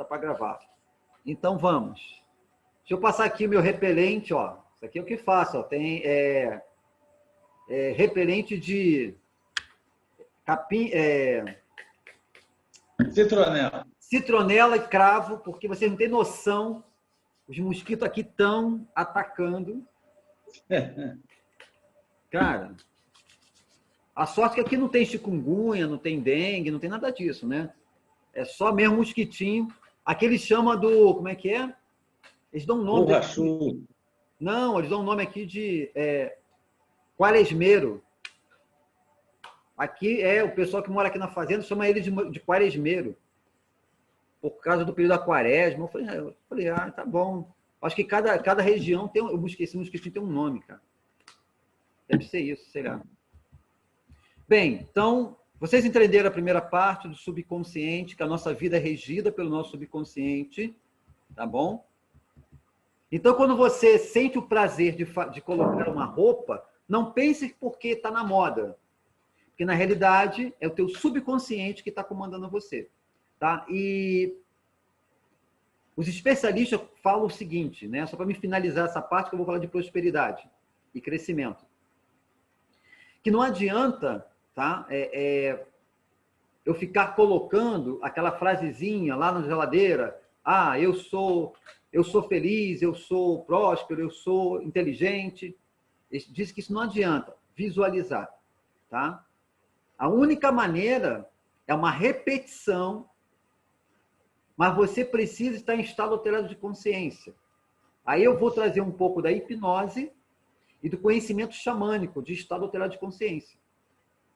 bota para gravar. Então, vamos. Deixa eu passar aqui o meu repelente, ó. Isso aqui é o que faço, ó. Tem repelente de capim, Citronela. citronela e cravo, porque vocês não têm noção, os mosquitos aqui estão atacando. Cara, a sorte é que aqui não tem chikungunya, não tem dengue, não tem nada disso, né? É só mesmo mosquitinho. Aqui eles chamam do... Como é que é? Eles dão um nome... Borrachudo. Não, eles dão um nome aqui de quaresmeiro. Aqui o pessoal que mora aqui na fazenda chama ele de quaresmeiro. Por causa do período da quaresma. Eu falei, tá bom. Acho que cada região tem... Esse mosquitinho tem um nome, cara. Deve ser isso, sei lá. Bem, então, vocês entenderam a primeira parte do subconsciente, que a nossa vida é regida pelo nosso subconsciente, tá bom? Então, quando você sente o prazer de colocar uma roupa, não pense porque está na moda. Porque, na realidade, é o teu subconsciente que está comandando você. Tá? E os especialistas falam o seguinte, né? Só para me finalizar essa parte, que eu vou falar de prosperidade e crescimento. Que não adianta, tá? Eu ficar colocando aquela frasezinha lá na geladeira, eu sou feliz, eu sou próspero, eu sou inteligente. Diz que isso não adianta visualizar, tá? A única maneira é uma repetição, mas você precisa estar em estado alterado de consciência. Aí eu vou trazer um pouco da hipnose e do conhecimento xamânico de estado alterado de consciência.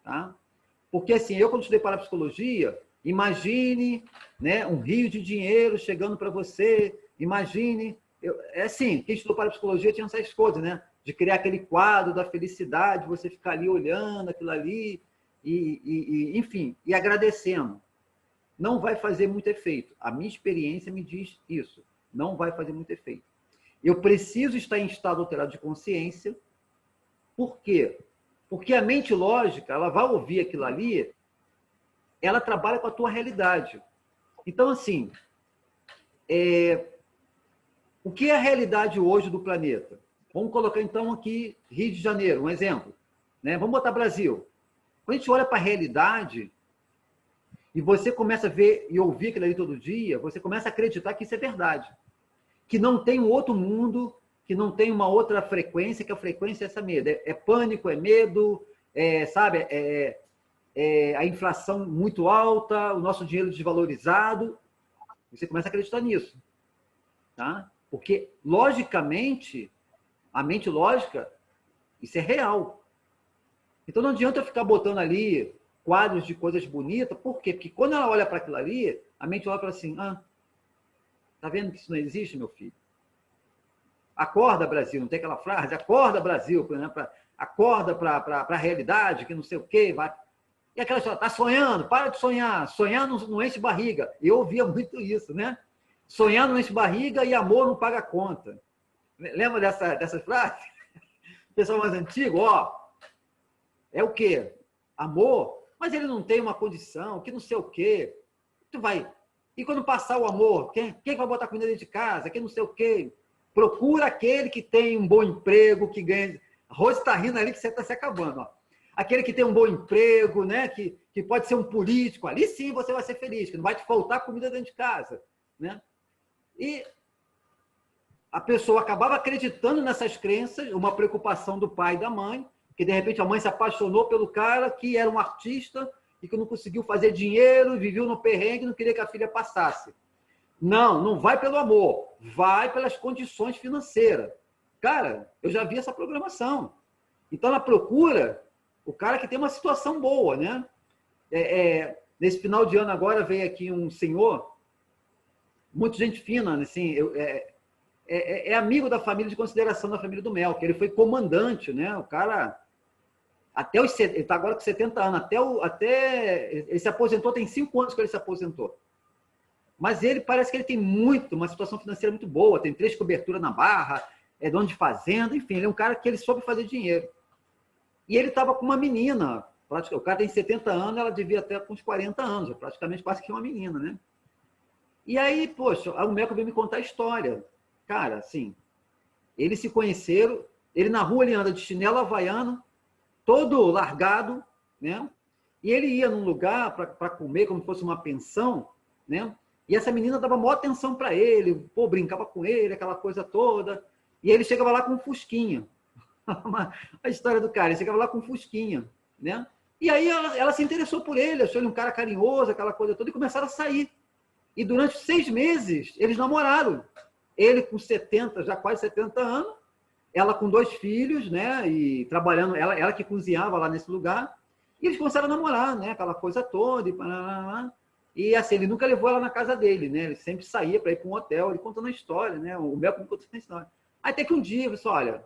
Tá? Porque, assim, eu quando estudei parapsicologia, imagine, né, um rio de dinheiro chegando para você, imagine... assim, quem estudou parapsicologia tinha essas coisas, né? De criar aquele quadro da felicidade, você ficar ali olhando aquilo ali, enfim, e agradecendo. Não vai fazer muito efeito. A minha experiência me diz isso. Não vai fazer muito efeito. Eu preciso estar em estado alterado de consciência. Por quê? Porque a mente lógica, ela vai ouvir aquilo ali, ela trabalha com a tua realidade. Então, assim, o que é a realidade hoje do planeta? Vamos colocar, então, aqui Rio de Janeiro, um exemplo. Né? Vamos botar Brasil. Quando a gente olha para a realidade e você começa a ver e ouvir aquilo ali todo dia, você começa a acreditar que isso é verdade. Que não tem um outro mundo, que não tem uma outra frequência, que a frequência é essa medo. É pânico, é medo, sabe? A inflação muito alta, o nosso dinheiro desvalorizado. Você começa a acreditar nisso. Tá? Porque, logicamente, a mente lógica, isso é real. Então, não adianta eu ficar botando ali quadros de coisas bonitas. Por quê? Porque quando ela olha para aquilo ali, a mente olha para assim, tá vendo que isso não existe, meu filho? Acorda, Brasil. Não tem aquela frase? Acorda, Brasil. Acorda para a realidade, que não sei o quê. Vai. E aquela história, tá sonhando? Para de sonhar. Sonhar não enche barriga. Eu ouvia muito isso, né? Sonhar não enche barriga e amor não paga conta. Lembra dessas frases? O pessoal mais antigo, é o quê? Amor? Mas ele não tem uma condição, que não sei o quê. Tu vai... E quando passar o amor, quem vai botar comida dentro de casa? Quem não sei o quê? Procura aquele que tem um bom emprego, que ganha... A Rose está rindo ali que você está se acabando. Ó. Aquele que tem um bom emprego, né? que pode ser um político. Ali sim você vai ser feliz, que não vai te faltar comida dentro de casa. Né? E a pessoa acabava acreditando nessas crenças, uma preocupação do pai e da mãe, que de repente a mãe se apaixonou pelo cara que era um artista e que não conseguiu fazer dinheiro, viveu no perrengue e não queria que a filha passasse. Não vai pelo amor, vai pelas condições financeiras. Cara, eu já vi essa programação. Então, ela procura o cara que tem uma situação boa, né? Nesse final de ano agora veio aqui um senhor, muita gente fina, assim, amigo da família de consideração da família do Mel, que ele foi comandante, né? O cara, ele está agora com 70 anos, ele se aposentou, tem 5 anos que ele se aposentou. Mas ele parece que ele tem uma situação financeira muito boa, tem 3 coberturas na Barra, é dono de fazenda, enfim, ele é um cara que ele soube fazer dinheiro. E ele estava com uma menina, o cara tem 70 anos, ela devia até com uns 40 anos, praticamente quase que uma menina, né? E aí, poxa, o Meco veio me contar a história. Cara, assim, eles se conheceram, ele na rua ele anda de chinelo havaiano, todo largado, né? E ele ia num lugar para comer, como se fosse uma pensão, né? E essa menina dava maior atenção para ele, pô, brincava com ele, aquela coisa toda. E ele chegava lá com um fusquinha. A história do cara, ele chegava lá com um fusquinha, né? E aí ela se interessou por ele, achou ele um cara carinhoso, aquela coisa toda, e começaram a sair. E durante 6 meses, eles namoraram. Ele com 70, já quase 70 anos, ela com 2 filhos, né? E trabalhando, ela que cozinhava lá nesse lugar. E eles começaram a namorar, né? Aquela coisa toda. E assim, ele nunca levou ela na casa dele, né? Ele sempre saía para ir para um hotel, ele contando a história, né? O Melco me contando a história. Aí até que um dia, eu disse, olha,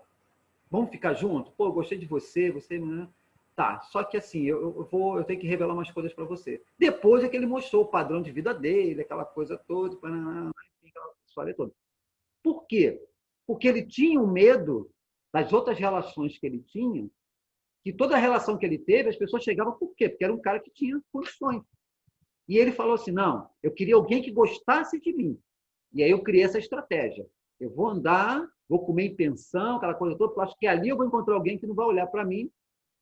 vamos ficar juntos? Pô, eu gostei de você, você... Né? Tá, só que assim, eu tenho que revelar umas coisas para você. Depois é que ele mostrou o padrão de vida dele, aquela coisa toda, aquela história toda. Por quê? Porque ele tinha um medo das outras relações que ele tinha, que toda relação que ele teve, as pessoas chegavam por quê? Porque era um cara que tinha condições. E ele falou assim, não, eu queria alguém que gostasse de mim. E aí eu criei essa estratégia. Eu vou andar, vou comer em pensão, aquela coisa toda, porque eu acho que ali eu vou encontrar alguém que não vai olhar para mim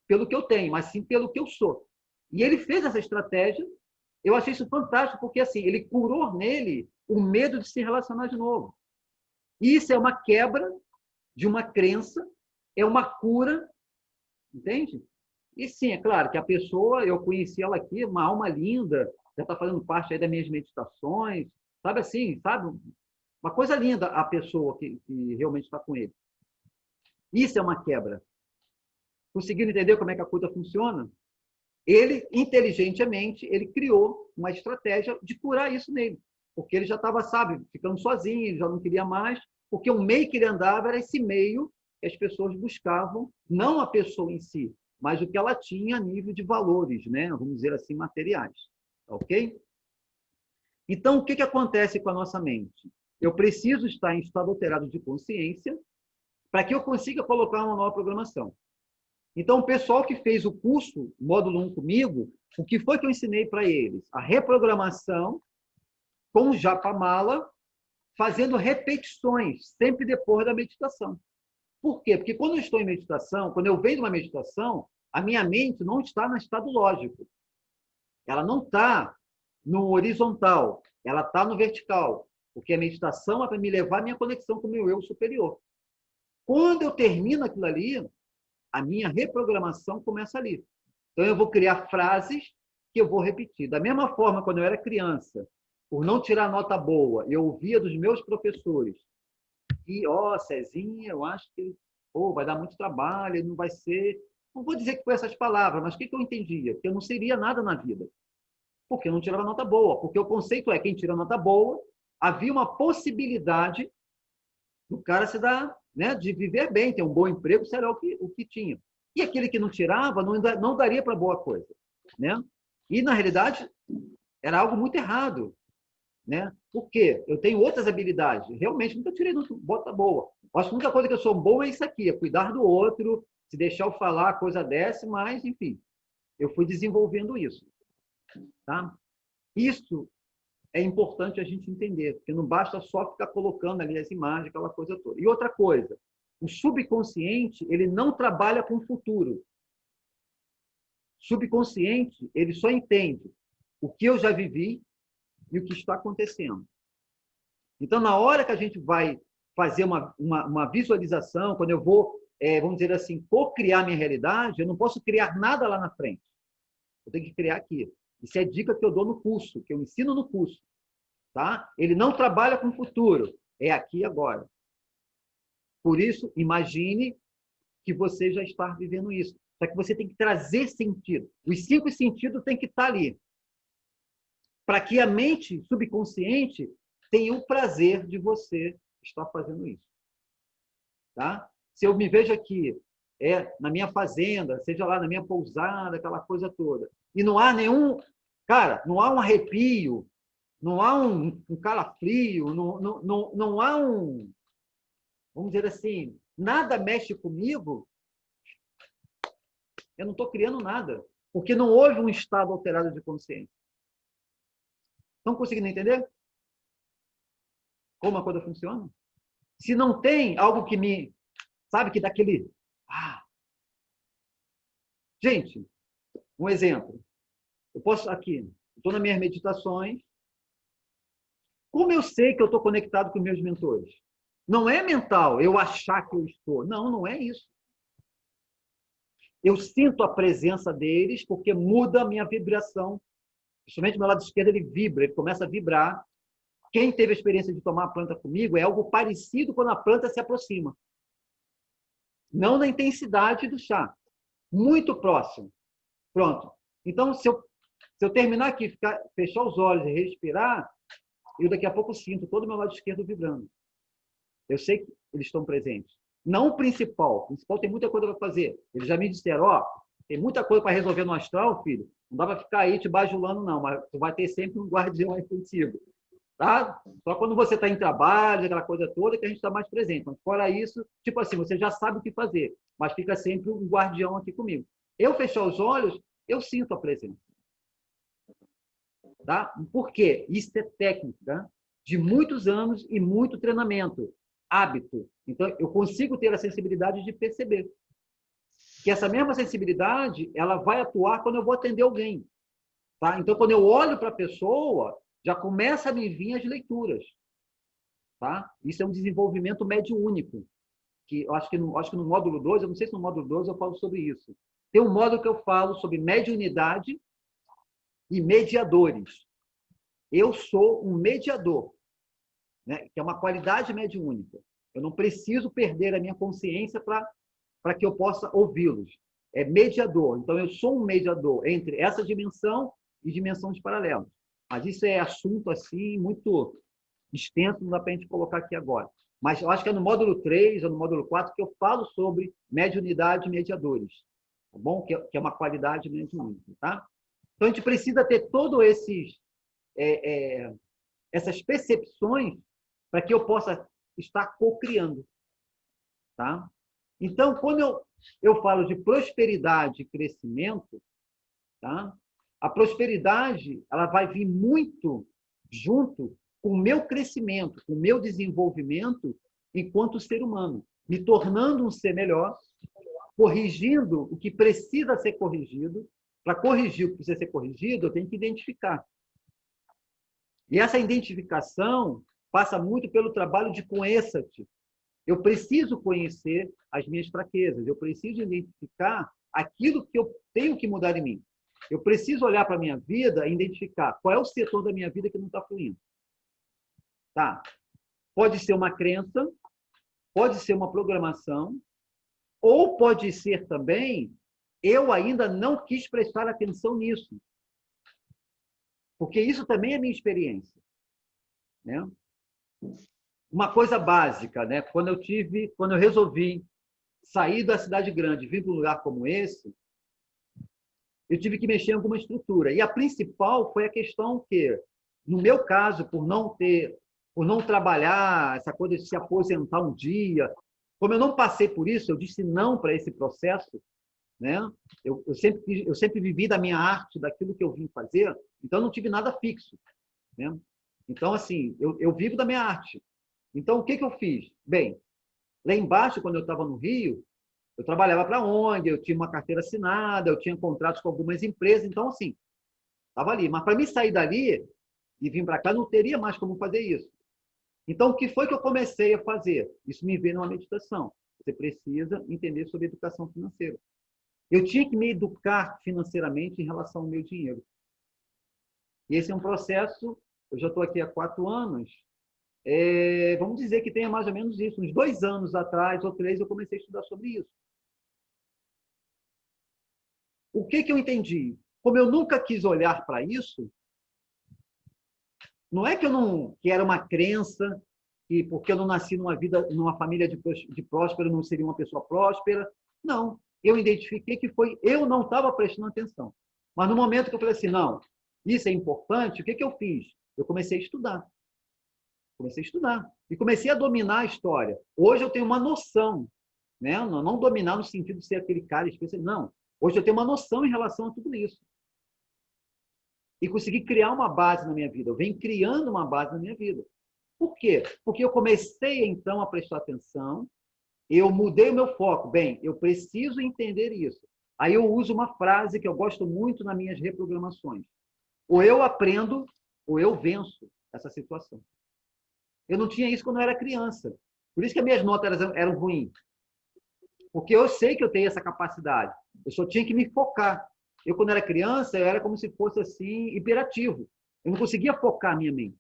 pelo que eu tenho, mas sim pelo que eu sou. E ele fez essa estratégia. Eu achei isso fantástico, porque assim, ele curou nele o medo de se relacionar de novo. Isso é uma quebra de uma crença, é uma cura, entende? E sim, é claro que a pessoa, eu conheci ela aqui, uma alma linda, já está fazendo parte aí das minhas meditações, sabe assim, sabe? Uma coisa linda a pessoa que realmente está com ele. Isso é uma quebra. Conseguiram entender como é que a coisa funciona? Ele, inteligentemente, ele criou uma estratégia de curar isso nele. Porque ele já estava, sabe, ficando sozinho, ele já não queria mais, porque o meio que ele andava era esse meio que as pessoas buscavam, não a pessoa em si, mas o que ela tinha a nível de valores, né? Vamos dizer assim, materiais. Ok? Então, o que acontece com a nossa mente? Eu preciso estar em estado alterado de consciência para que eu consiga colocar uma nova programação. Então, o pessoal que fez o curso Módulo 1 comigo, o que foi que eu ensinei para eles? A reprogramação com o Japamala, fazendo repetições, sempre depois da meditação. Por quê? Porque quando eu estou em meditação, quando eu venho de uma meditação, a minha mente não está no estado lógico. Ela não está no horizontal, ela está no vertical. Porque a meditação é para me levar à minha conexão com o meu eu superior. Quando eu termino aquilo ali, a minha reprogramação começa ali. Então, eu vou criar frases que eu vou repetir. Da mesma forma, quando eu era criança, por não tirar nota boa, eu ouvia dos meus professores e, ó, Cezinha, eu acho que vai dar muito trabalho, não vai ser... Não vou dizer que foi essas palavras, mas o que eu entendia? Que eu não seria nada na vida, porque eu não tirava nota boa. Porque o conceito é, quem tira nota boa, havia uma possibilidade do cara se dar, né, de viver bem, ter um bom emprego, será o que tinha. E aquele que não tirava, não daria para boa coisa. Né? E, na realidade, era algo muito errado. Né? Por quê? Eu tenho outras habilidades. Realmente, nunca tirei bota boa. Acho que a única coisa que eu sou bom é isso aqui, é cuidar do outro, se deixar eu falar, a coisa desce, mas, enfim, eu fui desenvolvendo isso. Tá? Isso é importante a gente entender, porque não basta só ficar colocando ali as imagens, aquela coisa toda. E outra coisa, o subconsciente, ele não trabalha com o futuro. Subconsciente, ele só entende o que eu já vivi e o que está acontecendo. Então, na hora que a gente vai fazer uma visualização, quando eu vou, vamos dizer assim, co-criar minha realidade, eu não posso criar nada lá na frente. Eu tenho que criar aqui. Isso é dica que eu dou no curso, que eu ensino no curso. Tá? Ele não trabalha com o futuro, é aqui e agora. Por isso, imagine que você já está vivendo isso. Só que você tem que trazer sentido. Os 5 sentidos têm que estar ali. Para que a mente subconsciente tenha o prazer de você estar fazendo isso. Tá? Se eu me vejo aqui, na minha fazenda, seja lá na minha pousada, aquela coisa toda, e não há nenhum... Cara, não há um arrepio, não há um calafrio, não há um... Vamos dizer assim, nada mexe comigo, eu não estou criando nada. Porque não houve um estado alterado de consciência. Estão conseguindo entender? como a coisa funciona? Se não tem algo que me, sabe, que dá aquele... Gente, um exemplo. Eu posso aqui, estou nas minhas meditações. Como eu sei que eu estou conectado com meus mentores? Não é mental eu achar que eu estou. Não, não é isso. Eu sinto a presença deles porque muda a minha vibração. Principalmente o meu lado esquerdo, ele vibra, ele começa a vibrar. Quem teve a experiência de tomar a planta comigo é algo parecido quando a planta se aproxima. Não na intensidade do chá. Muito próximo. Pronto. Então, se eu terminar aqui, fechar os olhos e respirar, eu daqui a pouco sinto todo o meu lado esquerdo vibrando. Eu sei que eles estão presentes. Não o principal. O principal tem muita coisa para fazer. Eles já me disseram, tem muita coisa para resolver no astral, filho. Não dá para ficar aí te bajulando, não. Mas tu vai ter sempre um guardião aí contigo. Tá? Só quando você está em trabalho, aquela coisa toda, que a gente está mais presente. Mas fora isso, tipo assim, você já sabe o que fazer. Mas fica sempre um guardião aqui comigo. Eu fechar os olhos, eu sinto a presença. Tá? Por quê? Isso é técnica de muitos anos e muito treinamento, hábito. Então, eu consigo ter a sensibilidade de perceber que essa mesma sensibilidade ela vai atuar quando eu vou atender alguém. Tá? Então, quando eu olho para a pessoa, já começa a me vir as leituras. Tá? Isso é um desenvolvimento mediúnico. Que eu acho que no módulo 2, eu não sei se no módulo 2 eu falo sobre isso. Tem um módulo que eu falo sobre mediunidade e mediadores. Eu sou um mediador, né? Que é uma qualidade mediúnica. Eu não preciso perder a minha consciência para que eu possa ouvi-los. É mediador. Então, eu sou um mediador entre essa dimensão e dimensões paralelas. Mas isso é assunto assim muito extenso, não dá para a gente colocar aqui agora. Mas eu acho que é no módulo 3 ou no módulo 4 que eu falo sobre mediunidade e mediadores. Tá bom? Que é uma qualidade mediúnica. Tá? Então, a gente precisa ter todos essas percepções para que eu possa estar co-criando. Tá? Então, quando eu falo de prosperidade e crescimento, tá? A prosperidade ela vai vir muito junto com o meu crescimento, com o meu desenvolvimento enquanto ser humano, me tornando um ser melhor, corrigindo o que precisa ser corrigido. Para corrigir o que precisa ser corrigido, eu tenho que identificar. E essa identificação passa muito pelo trabalho de conheça-te. Eu preciso conhecer as minhas fraquezas, eu preciso identificar aquilo que eu tenho que mudar em mim. Eu preciso olhar para a minha vida e identificar qual é o setor da minha vida que não está fluindo. Tá? Pode ser uma crença, pode ser uma programação, ou pode ser também eu ainda não quis prestar atenção nisso. Porque isso também é minha experiência. Né? Uma coisa básica, né? Quando eu resolvi sair da cidade grande e vir para um lugar como esse, eu tive que mexer em alguma estrutura. E a principal foi a questão que, no meu caso, por não trabalhar, essa coisa de se aposentar um dia, como eu não passei por isso, eu disse não para esse processo, né? Eu sempre vivi da minha arte, daquilo que eu vim fazer, então não tive nada fixo. Né? Então, assim, eu vivo da minha arte. Então, o que eu fiz? Bem, lá embaixo, quando eu estava no Rio, eu trabalhava para a ONG, eu tinha uma carteira assinada, eu tinha contratos com algumas empresas, então, assim, estava ali. Mas para mim sair dali e vir para cá, não teria mais como fazer isso. Então, o que foi que eu comecei a fazer? Isso me veio numa meditação. Você precisa entender sobre educação financeira. Eu tinha que me educar financeiramente em relação ao meu dinheiro. E esse é um processo, eu já estou aqui há 4 anos, vamos dizer que tenha mais ou menos isso. Uns 2 anos atrás, ou 3, eu comecei a estudar sobre isso. O que eu entendi? Como eu nunca quis olhar para isso, não é que era uma crença, que porque eu não nasci numa família de próspero, eu não seria uma pessoa próspera. Não. Eu identifiquei que eu não estava prestando atenção. Mas no momento que eu falei assim, não, isso é importante, o que eu fiz? Eu comecei a estudar. E comecei a dominar a história. Hoje eu tenho uma noção, né? Não dominar no sentido de ser aquele cara especial, não. Hoje eu tenho uma noção em relação a tudo isso. E consegui criar uma base na minha vida. Eu venho criando uma base na minha vida. Por quê? Porque eu comecei, então, a prestar atenção, eu mudei o meu foco. Bem, eu preciso entender isso. Aí eu uso uma frase que eu gosto muito nas minhas reprogramações. Ou eu aprendo, ou eu venço essa situação. Eu não tinha isso quando eu era criança. Por isso que as minhas notas eram ruins. Porque eu sei que eu tenho essa capacidade. Eu só tinha que me focar. Eu, quando era criança, eu era como se fosse assim, hiperativo. Eu não conseguia focar a minha mente.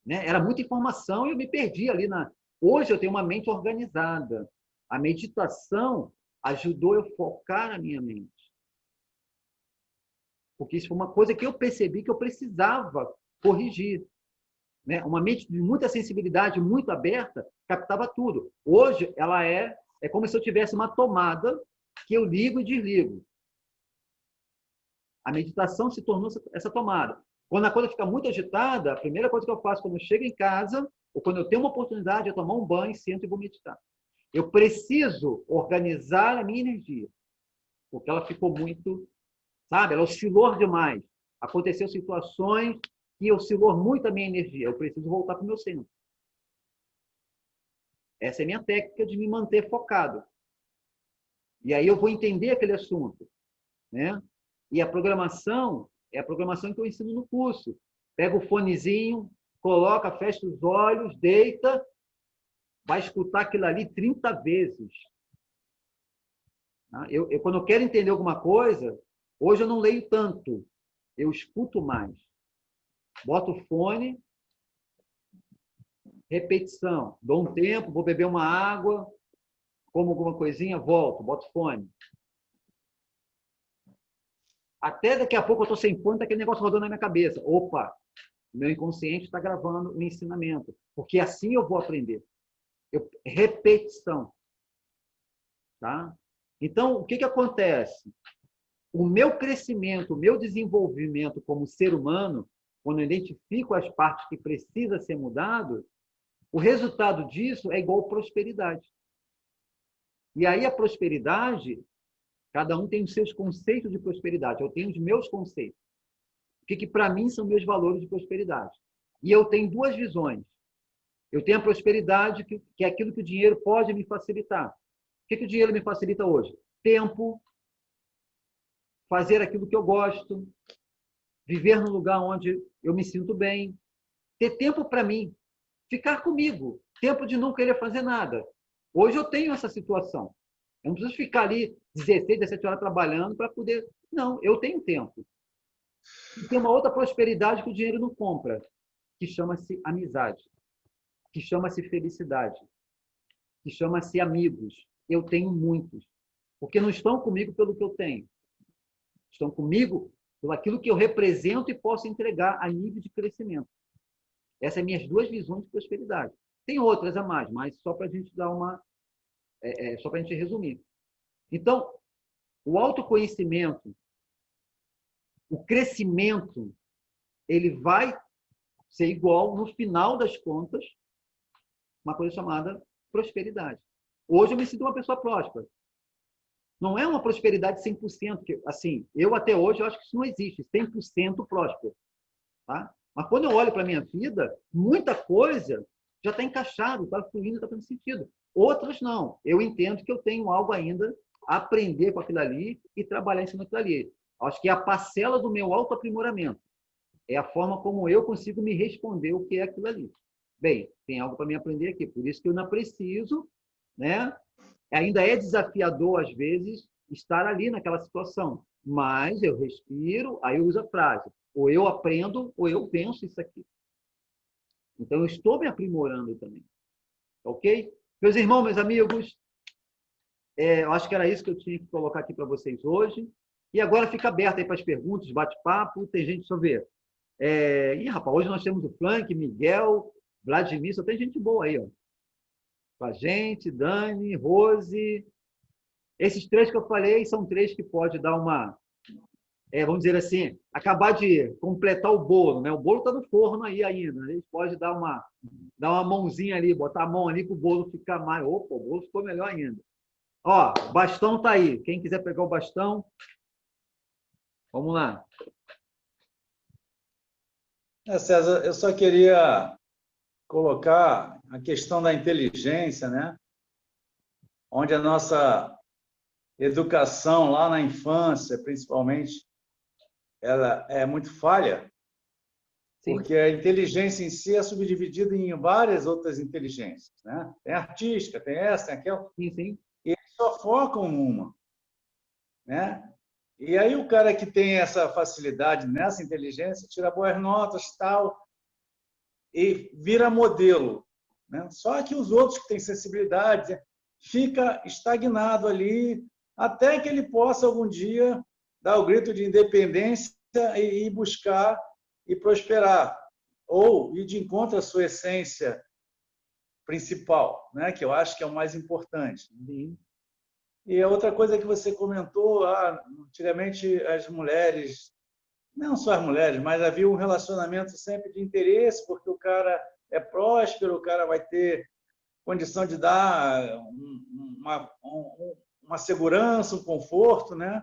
Né? Era muita informação e eu me perdi ali na. Hoje eu tenho uma mente organizada. A meditação ajudou eu a focar a minha mente. Porque isso foi uma coisa que eu percebi que eu precisava corrigir. Né? Uma mente de muita sensibilidade, muito aberta, captava tudo. Hoje, ela é como se eu tivesse uma tomada que eu ligo e desligo. A meditação se tornou essa tomada. Quando a coisa fica muito agitada, a primeira coisa que eu faço quando eu chego em casa, ou quando eu tenho uma oportunidade, é tomar um banho, sento e vou meditar. Eu preciso organizar a minha energia, porque ela ficou muito, sabe? Ela oscilou demais. Aconteceu situações que oscilou muito a minha energia. Eu preciso voltar para o meu centro. Essa é a minha técnica de me manter focado. E aí eu vou entender aquele assunto, né? E a programação é a programação que eu ensino no curso. Pega o fonezinho, coloca, fecha os olhos, deita, vai escutar aquilo ali 30 vezes. Quando eu quero entender alguma coisa, hoje eu não leio tanto, eu escuto mais. Boto o fone, repetição. Dou um tempo, vou beber uma água, como alguma coisinha, volto, boto fone. Até daqui a pouco eu estou sem fone, tá aquele negócio rodando na minha cabeça. Opa, meu inconsciente está gravando o ensinamento. Porque assim eu vou aprender. Repetição. Tá? Então, o que acontece? O meu crescimento, o meu desenvolvimento como ser humano, quando eu identifico as partes que precisam ser mudado, o resultado disso é igual prosperidade. E aí a prosperidade, cada um tem os seus conceitos de prosperidade. Eu tenho os meus conceitos. O que para mim são meus valores de prosperidade. E eu tenho duas visões. Eu tenho a prosperidade, que é aquilo que o dinheiro pode me facilitar. O que o dinheiro me facilita hoje? Tempo, fazer aquilo que eu gosto, viver num lugar onde eu me sinto bem, ter tempo para mim, ficar comigo, tempo de não querer fazer nada. Hoje eu tenho essa situação. Eu não preciso ficar ali 16, 17 horas trabalhando para poder... Não, eu tenho tempo. E tem uma outra prosperidade que o dinheiro não compra, que chama-se amizade, que chama-se felicidade, que chama-se amigos. Eu tenho muitos, porque não estão comigo pelo que eu tenho. Estão comigo pelo aquilo que eu represento e posso entregar a nível de crescimento. Essas são minhas duas visões de prosperidade. Tem outras a mais, mas só para a gente dar uma... só para a gente resumir. Então, o autoconhecimento, o crescimento, ele vai ser igual, no final das contas, uma coisa chamada prosperidade. Hoje eu me sinto uma pessoa próspera. Não é uma prosperidade 100%, que, assim, eu até hoje eu acho que isso não existe, 100% próspero. Tá? Mas quando eu olho para a minha vida, muita coisa já está encaixado, está fluindo, está fazendo sentido. Outras não. Eu entendo que eu tenho algo ainda a aprender com aquilo ali e trabalhar em cima daquilo ali. Acho que é a parcela do meu autoaprimoramento. É a forma como eu consigo me responder o que é aquilo ali. Bem, tem algo para me aprender aqui, por isso que eu não preciso, né? Ainda é desafiador, às vezes, estar ali naquela situação. Mas eu respiro, aí eu uso a frase. Ou eu aprendo, ou eu venço isso aqui. Então, eu estou me aprimorando também. Ok? Meus irmãos, meus amigos, eu acho que era isso que eu tinha que colocar aqui para vocês hoje. E agora fica aberto aí para as perguntas, bate-papo. Tem gente, deixa eu ver. Rapaz, hoje nós temos o Frank, Miguel, Vladimir, só tem gente boa aí, ó. Com a gente, Dani, Rose. Esses três que eu falei são três que pode dar uma, vamos dizer assim, acabar de completar o bolo, né? O bolo está no forno aí ainda. Eles podem dar uma mãozinha ali, botar a mão ali para o bolo ficar mais. Opa, o bolo ficou melhor ainda. Ó, o bastão está aí. Quem quiser pegar o bastão, vamos lá. César, eu só queria colocar a questão da inteligência, né? Onde a nossa educação lá na infância, principalmente, ela é muito falha, Sim, porque a inteligência em si é subdividida em várias outras inteligências, né? Tem artística, tem essa, tem aquela, sim, sim. e eles só focam numa, né? E aí o cara que tem essa facilidade nessa inteligência tira boas notas, tal, e vira modelo, né? Só que os outros que têm sensibilidade fica estagnado ali até que ele possa algum dia dar o grito de independência e buscar e prosperar, ou ir de encontro à sua essência principal, né? Que eu acho que é o mais importante. Sim. E a outra coisa que você comentou, antigamente as mulheres, não só as mulheres, mas havia um relacionamento sempre de interesse, porque o cara é próspero, o cara vai ter condição de dar uma segurança, um conforto, né?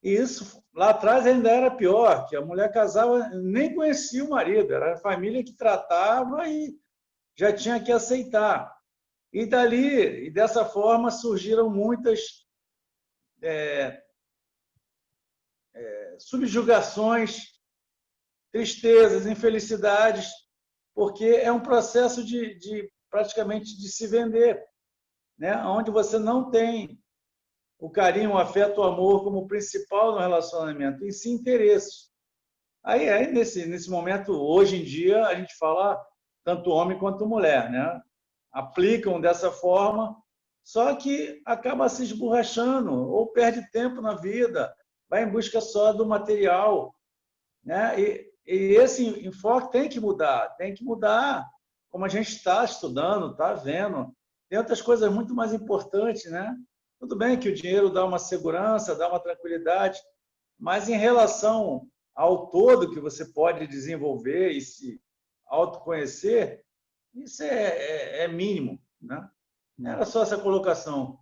E isso lá atrás ainda era pior, que a mulher casava, nem conhecia o marido, era a família que tratava e já tinha que aceitar. E dali, e dessa forma, surgiram muitas subjugações, tristezas, infelicidades, porque é um processo de praticamente de se vender, né? Onde você não tem o carinho, o afeto, o amor como principal no relacionamento, e sim interesse. Aí nesse momento, hoje em dia, a gente fala tanto homem quanto mulher, né? Aplicam dessa forma, só que acaba se esborrachando ou perde tempo na vida, vai em busca só do material, né? E esse enfoque tem que mudar, como a gente está estudando, está vendo. Tem outras coisas muito mais importantes, né? Tudo bem que o dinheiro dá uma segurança, dá uma tranquilidade, mas em relação ao todo que você pode desenvolver e se autoconhecer, isso é mínimo, né? Era só essa colocação.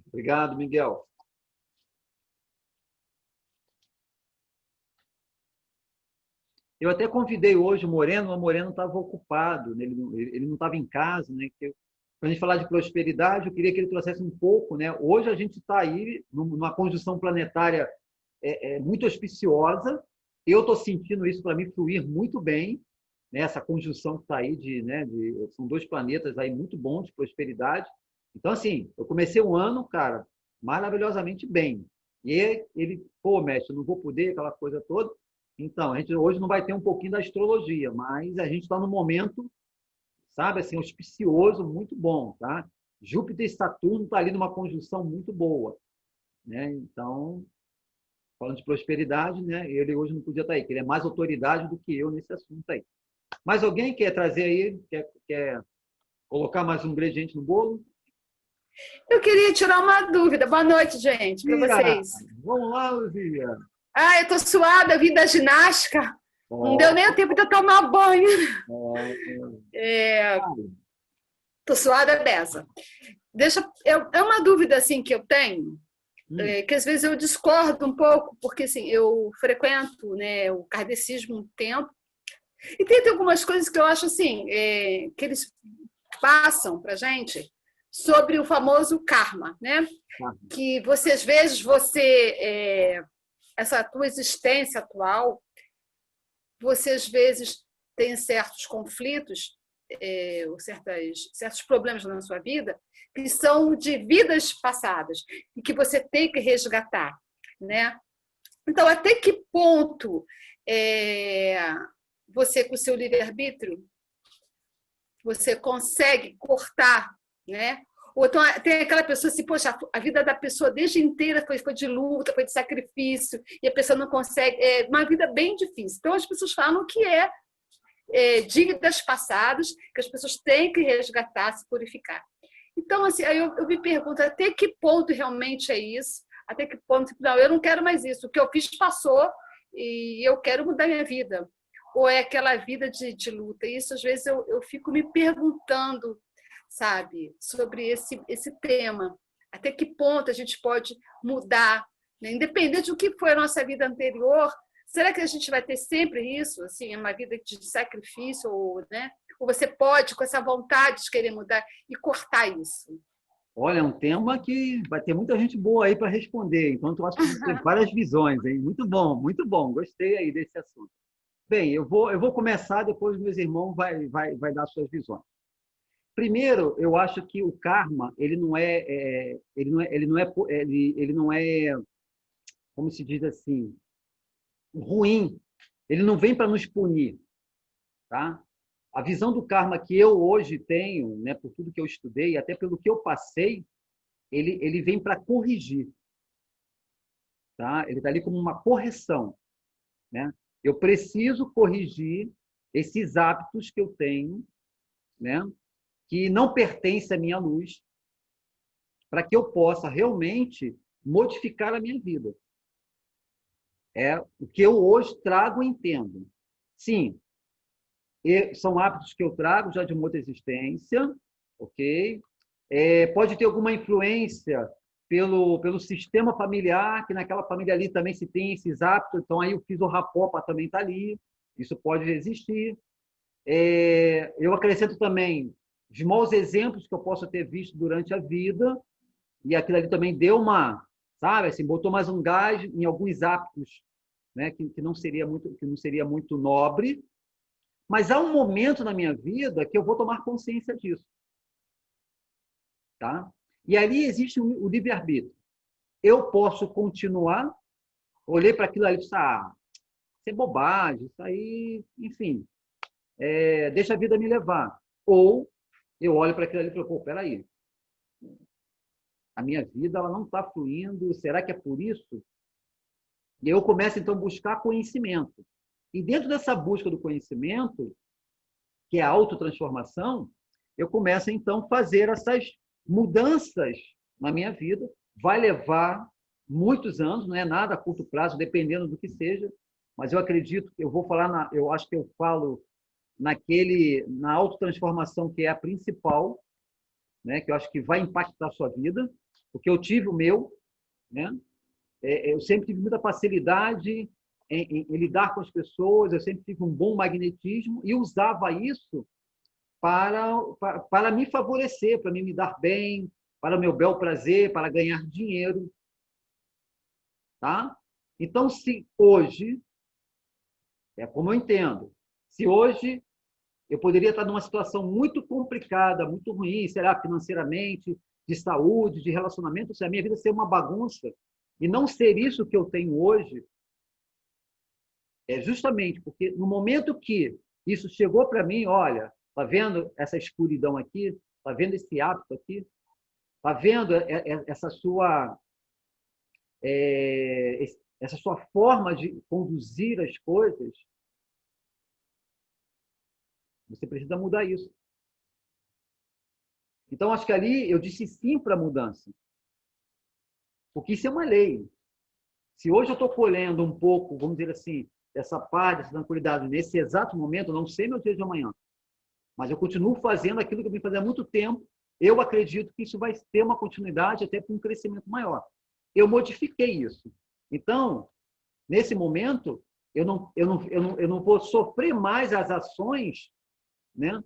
Obrigado, Miguel. Eu até convidei hoje o Moreno, mas o Moreno estava ocupado, né? Ele não estava em casa, né? Para a gente falar de prosperidade, eu queria que ele trouxesse um pouco, né? Hoje a gente está aí numa conjunção planetária muito auspiciosa. Eu estou sentindo isso para mim fluir muito bem, né? Essa conjunção que está aí são dois planetas aí muito bons de prosperidade. Então, assim, eu comecei o ano, cara, maravilhosamente bem. E ele, pô, mestre, eu não vou poder, aquela coisa toda. Então, a gente hoje não vai ter um pouquinho da astrologia, mas a gente está num momento, sabe, assim, auspicioso, muito bom, tá? Júpiter e Saturno está ali numa conjunção muito boa, né? Então, falando de prosperidade, né? Ele hoje não podia estar aí, porque ele é mais autoridade do que eu nesse assunto aí. Mas alguém quer trazer aí, quer colocar mais um ingrediente no bolo? Eu queria tirar uma dúvida. Boa noite, gente, para Luzia, vocês. vamos lá, Luzia. Ah, eu tô suada, vim da ginástica. Não deu nem Oh, tempo de eu tomar banho. oh, Tô suada dessa. É uma dúvida assim que eu tenho, que às vezes eu discordo um pouco, porque assim, eu frequento, né, o kardecismo um tempo, e tem algumas coisas que eu acho assim, que eles passam para gente sobre o famoso karma, né? Que você às vezes essa tua existência atual, você às vezes tem certos conflitos, ou certos problemas na sua vida que são de vidas passadas e que você tem que resgatar, né? Então, até que ponto você, com o seu livre-arbítrio, você consegue cortar, né? Ou então tem aquela pessoa assim, poxa, a vida da pessoa desde inteira foi de luta, foi de sacrifício, e a pessoa não consegue, é uma vida bem difícil. Então as pessoas falam que dívidas passadas, que as pessoas têm que resgatar, se purificar. Então, assim, aí eu me pergunto, até que ponto realmente é isso? Até que ponto, não, eu não quero mais isso, o que eu fiz passou e eu quero mudar minha vida. Ou é aquela vida de luta? E isso, às vezes, eu fico me perguntando, sabe, sobre esse tema. Até que ponto a gente pode mudar, né? Independente do que foi a nossa vida anterior, Será que a gente vai ter sempre isso, assim, uma vida de sacrifício, ou, né? Ou você pode, com essa vontade de querer mudar, e cortar isso? Olha, é um tema que vai ter muita gente boa aí para responder. Então, eu acho que vão ter várias visões, hein? Muito bom, muito bom. Gostei aí desse assunto. Bem, eu vou começar, depois meus irmãos vai dar suas visões. Primeiro, eu acho que o karma, ele não é, como se diz assim, ruim. Ele não vem para nos punir, tá? A visão do karma que eu hoje tenho, né, por tudo que eu estudei, até pelo que eu passei, ele vem para corrigir, tá? Ele está ali como uma correção, né? Eu preciso corrigir esses hábitos que eu tenho, né, que não pertencem à minha luz, para que eu possa realmente modificar a minha vida. É o que eu hoje trago e entendo. Sim, são hábitos que eu trago já de uma outra existência, ok? Pode ter alguma influência pelo sistema familiar, que naquela família ali também se tem esses hábitos, então aí eu fiz o rapó para também estar ali, isso pode existir. Eu acrescento também os maus exemplos que eu posso ter visto durante a vida, e aquilo ali também deu uma, sabe, assim, botou mais um gás em alguns hábitos, né, que não seria muito nobre, mas há um momento na minha vida que eu vou tomar consciência disso, tá? E ali existe o livre-arbítrio. Eu posso continuar, olhei para aquilo ali e disse, isso é bobagem, isso aí, enfim, deixa a vida me levar. Ou eu olho para aquilo ali e falo, pô, peraí, a minha vida ela não está fluindo, será que é por isso? E eu começo, então, a buscar conhecimento. E dentro dessa busca do conhecimento, que é a autotransformação, eu começo, então, a fazer essas mudanças na minha vida. Vai levar muitos anos, não é nada a curto prazo, dependendo do que seja, mas eu acredito que eu vou falar, eu acho que eu falo na autotransformação, que é a principal, né, que eu acho que vai impactar a sua vida, porque eu tive o meu, né? Eu sempre tive muita facilidade em lidar com as pessoas, eu sempre tive um bom magnetismo e usava isso para me favorecer, para me dar bem, para o meu bel prazer, para ganhar dinheiro. Tá? Então, se hoje, é como eu entendo, se hoje eu poderia estar numa situação muito complicada, muito ruim, será financeiramente, de saúde, de relacionamento, se a minha vida ser uma bagunça, e não ser isso que eu tenho hoje, é justamente porque no momento que isso chegou para mim, olha, tá vendo essa escuridão aqui? Tá vendo esse hábito aqui? Tá vendo essa sua forma de conduzir as coisas? Você precisa mudar isso. Então, acho que ali eu disse sim para a mudança. Porque isso é uma lei. Se hoje eu estou colhendo um pouco, vamos dizer assim, dessa paz, dessa tranquilidade, nesse exato momento, eu não sei meu dia de amanhã, mas eu continuo fazendo aquilo que eu vim fazendo há muito tempo, eu acredito que isso vai ter uma continuidade até com um crescimento maior. Eu modifiquei isso. Então, nesse momento, eu não vou sofrer mais as ações, né?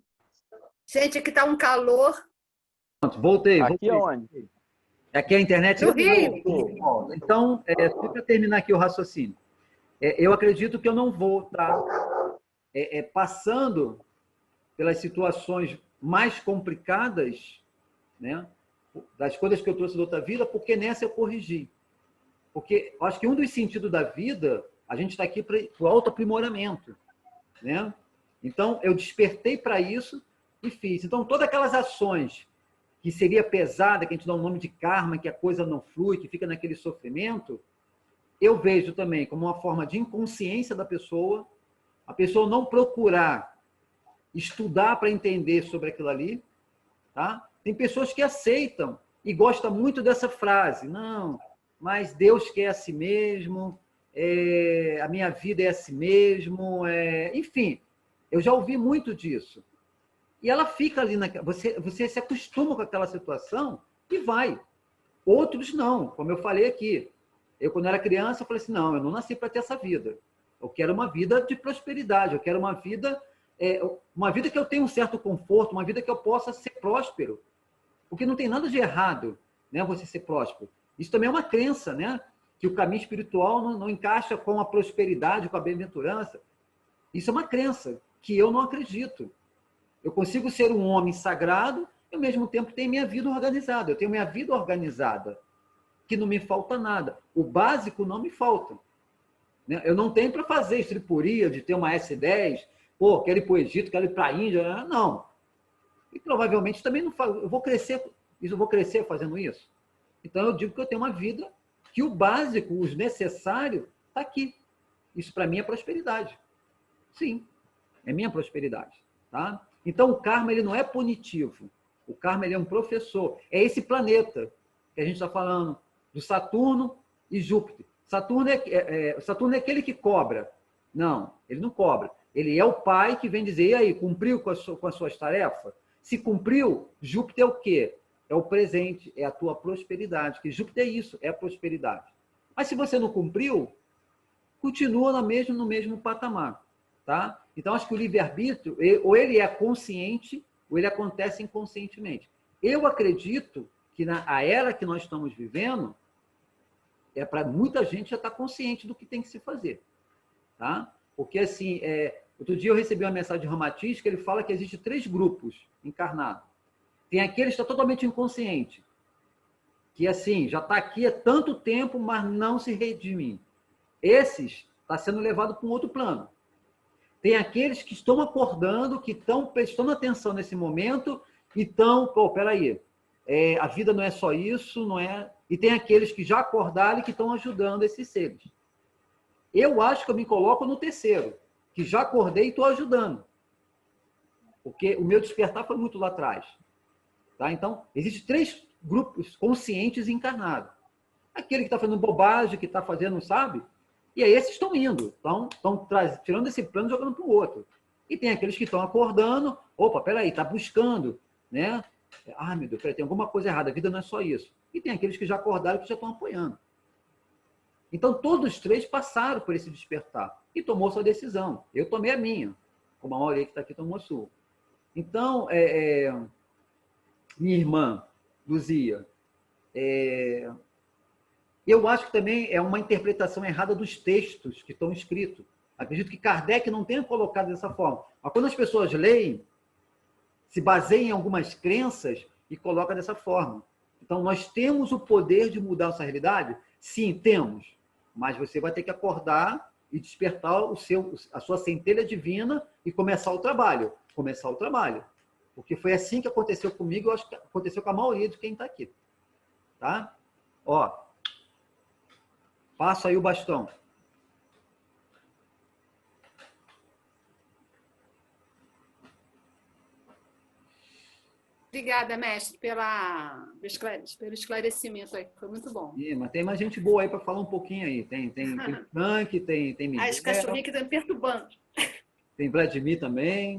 Gente, aqui está um calor. Pronto, voltei. Aqui onde? Aqui a internet... No Rio. Então, só para terminar aqui o raciocínio, eu acredito que eu não vou estar passando pelas situações mais complicadas, né, das coisas que eu trouxe da outra vida, porque nessa eu corrigi. Porque eu acho que um dos sentidos da vida, a gente está aqui para o autoaprimoramento, né? Então, eu despertei para isso e fiz. Então, todas aquelas ações que seria pesada, que a gente dá um nome de karma, que a coisa não flui, que fica naquele sofrimento, eu vejo também como uma forma de inconsciência da pessoa, a pessoa não procurar estudar para entender sobre aquilo ali, tá? Tem pessoas que aceitam e gostam muito dessa frase, não, mas Deus quer assim mesmo, a minha vida é assim mesmo, enfim, eu já ouvi muito disso. E ela fica ali, você se acostuma com aquela situação e vai. Outros não, como eu falei aqui. Eu, quando era criança, eu falei assim, não, eu não nasci para ter essa vida. Eu quero uma vida de prosperidade, eu quero uma vida que eu tenha um certo conforto, uma vida que eu possa ser próspero. Porque não tem nada de errado, né, você ser próspero. Isso também é uma crença, né? Que o caminho espiritual não encaixa com a prosperidade, com a bem-aventurança. Isso é uma crença que eu não acredito. Eu consigo ser um homem sagrado e, ao mesmo tempo, ter minha vida organizada. Eu tenho minha vida organizada, que não me falta nada. O básico não me falta. Né? Eu não tenho para fazer estripuria de ter uma S10, pô, quero ir para o Egito, quero ir para a Índia. Não. E provavelmente também não faço. Eu vou crescer fazendo isso. Então, eu digo que eu tenho uma vida que o básico, o necessário, está aqui. Isso, para mim, é prosperidade. Sim, é minha prosperidade. Tá? Então, o karma ele não é punitivo. O karma ele é um professor. É esse planeta que a gente está falando, do Saturno e Júpiter. Saturno é aquele que cobra. Não, ele não cobra. Ele é o pai que vem dizer, e aí, cumpriu com as suas tarefas? Se cumpriu, Júpiter é o quê? É o presente, é a tua prosperidade. Que Júpiter é isso, é a prosperidade. Mas se você não cumpriu, continua no mesmo patamar. Tá? Então, acho que o livre-arbítrio, ou ele é consciente, ou ele acontece inconscientemente. Eu acredito que a era que nós estamos vivendo, para muita gente já estar consciente do que tem que se fazer. Tá? Porque, assim, outro dia eu recebi uma mensagem de Ramatiz que ele fala que existe 3 grupos encarnados. Tem aquele que está totalmente inconsciente, que, assim, já está aqui há tanto tempo, mas não se redimir. Esses está sendo levado para um outro plano. Tem aqueles que estão acordando, que estão prestando atenção nesse momento e estão, peraí, a vida não é só isso, não é... E tem aqueles que já acordaram e que estão ajudando esses seres. Eu acho que eu me coloco no terceiro, que já acordei e estou ajudando. Porque o meu despertar foi muito lá atrás. Tá? Então, existem 3 grupos conscientes encarnados. Aquele que está fazendo bobagem, que está fazendo, sabe? E aí esses estão indo, estão tirando esse plano e jogando para o outro. E tem aqueles que estão acordando, opa, peraí, está buscando, né? Ah, meu Deus, peraí, tem alguma coisa errada, a vida não é só isso. E tem aqueles que já acordaram e que já estão apoiando. Então, todos os 3 passaram por esse despertar e tomou sua decisão. Eu tomei a minha, como a maioria que está aqui tomou a sua. Então, minha irmã, Luzia, eu acho que também é uma interpretação errada dos textos que estão escritos. Acredito que Kardec não tenha colocado dessa forma. Mas quando as pessoas leem, se baseiam em algumas crenças e colocam dessa forma. Então, nós temos o poder de mudar essa realidade? Sim, temos. Mas você vai ter que acordar e despertar a sua centelha divina e começar o trabalho. Começar o trabalho. Porque foi assim que aconteceu comigo, eu acho que aconteceu com a maioria de quem está aqui. Tá? Ó, passa aí o bastão. Obrigada, mestre, pelo esclarecimento aí. Foi muito bom. Mas tem mais gente boa aí para falar um pouquinho aí. Tem Frank, tem Miguel. As cachorrinhas que estão me perturbando. Tem Vladimir também.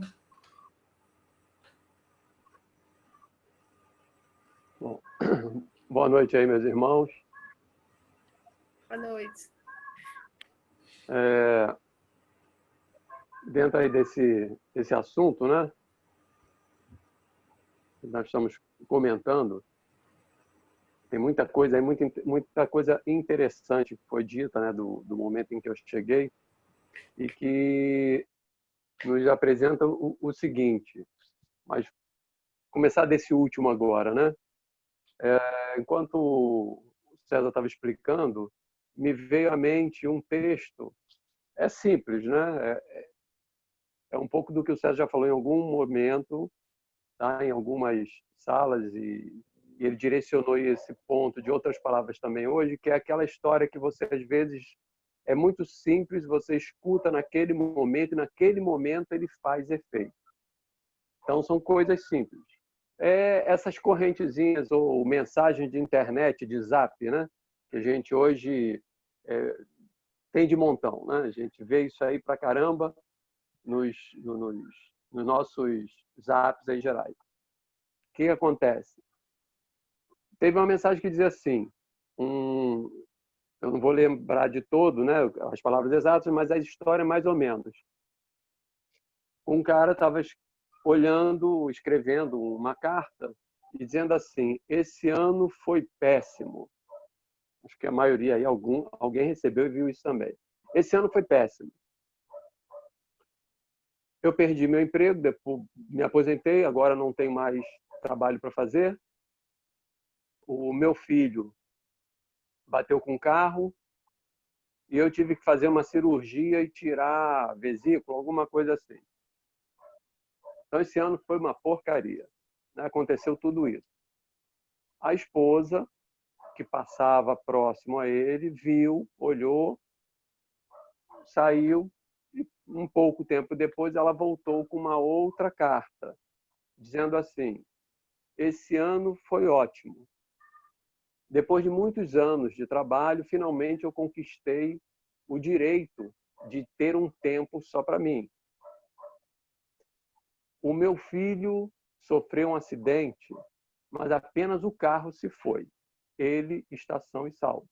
Bom, boa noite aí, meus irmãos. Boa noite. Dentro aí desse assunto, né? Nós estamos comentando, tem muita coisa aí, muita coisa interessante que foi dita, né, do momento em que eu cheguei e que nos apresenta o seguinte, mas começar desse último agora, né? Enquanto o César estava explicando, me veio à mente um texto, é simples, né? É um pouco do que o César já falou em algum momento, tá? Em algumas salas, e ele direcionou esse ponto de outras palavras também hoje, que é aquela história que você, às vezes, é muito simples, você escuta naquele momento, e naquele momento ele faz efeito. Então, são coisas simples. Essas correntezinhas ou mensagens de internet, de zap, né? Que a gente hoje tem de montão, né? A gente vê isso aí pra caramba nos nossos zaps em geral. O que acontece? Teve uma mensagem que dizia assim, eu não vou lembrar de todo, né, as palavras exatas, mas a história mais ou menos. Um cara estava olhando, escrevendo uma carta e dizendo assim: esse ano foi péssimo. Acho que a maioria aí, alguém recebeu e viu isso também. Esse ano foi péssimo. Eu perdi meu emprego, depois me aposentei, agora não tenho mais trabalho para fazer. O meu filho bateu com o carro e eu tive que fazer uma cirurgia e tirar vesícula, alguma coisa assim. Então, esse ano foi uma porcaria, né? Aconteceu tudo isso. A esposa, que passava próximo a ele, viu, olhou, saiu e um pouco tempo depois ela voltou com uma outra carta, dizendo assim: esse ano foi ótimo. Depois de muitos anos de trabalho, finalmente eu conquistei o direito de ter um tempo só para mim. O meu filho sofreu um acidente, mas apenas o carro se foi. Ele está são e salvo.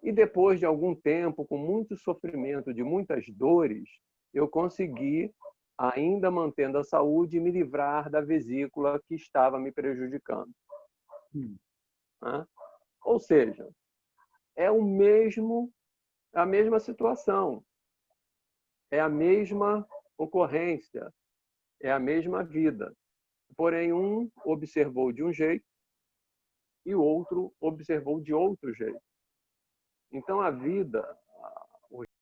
E depois de algum tempo, com muito sofrimento, de muitas dores, eu consegui, ainda mantendo a saúde, me livrar da vesícula que estava me prejudicando. Ou seja, é a mesma situação, é a mesma ocorrência, é a mesma vida. Porém, um observou de um jeito e o outro observou de outro jeito. Então, a vida,